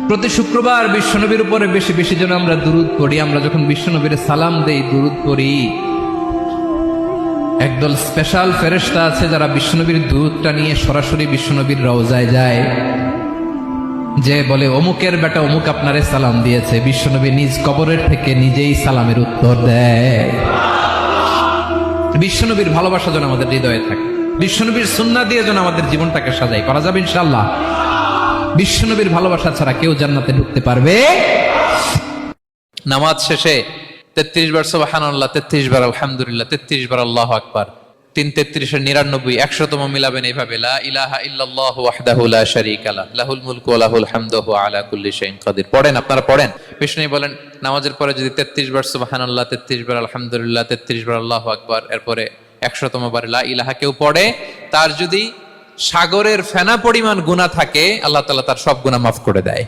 প্রতি শুক্রবার বিশ্বনবীর উপরে বেশি বেশি যেন আমরা দুরূদ পড়ি। আমরা যখন বিশ্বনবীর সালাম দেই, দুরূদ পড়ি, একদল স্পেশাল ফেরেশতা আছে যারা বিশ্বনবীর দুরূদটা নিয়ে সরাসরি বিশ্বনবীর রওজায় যায়, যে বলে অমুকের বেটা অমুক আপনারে সালাম দিয়েছে। বিশ্বনবী নিজ কবরের থেকে নিজেই সালামের উত্তর দেয়। বিশ্বনবীর ভালোবাসা যেন আমাদের হৃদয়ে থাকে, বিশ্বনবীর সুন্নাহ দিয়ে যেন আমাদের জীবনটাকে সাজাই করা যাবে ইনশাআল্লাহ। বিশ্বনবীর ভালোবাসা ছাড়া কেউ জান্নাতে ঢুকতে পারবে। নামাজ শেষে 33 বার সুবহানাল্লাহ, 33 বার আলহামদুলিল্লাহ, 33 বার আল্লাহু আকবার, 3 33 এর 99, 100তম মিলাবেন এইভাবে, লা ইলাহা ইল্লাল্লাহু ওয়াহদাহু লা শারীকা লাহু, লাহুল মুলকু ওয়া লাহুল হামদু ওয়া আলা কুল্লি শাইইন কাদির। পড়েন, আপনারা পড়েন। বিষ্ণু বলেন নামাজের পরে যদি 33 বার সুবহানাল্লাহ, 33 বার আলহামদুলিল্লাহ, 33 বার আল্লাহু আকবার, এরপরে 100তম বার লা ইলাহা কেউ পড়ে, তার যদি সাগরের ফেনা পরিমাণ গুনাহ থাকে, আল্লাহ তাআলা তার সব গুনাহ মাফ করে দেয়।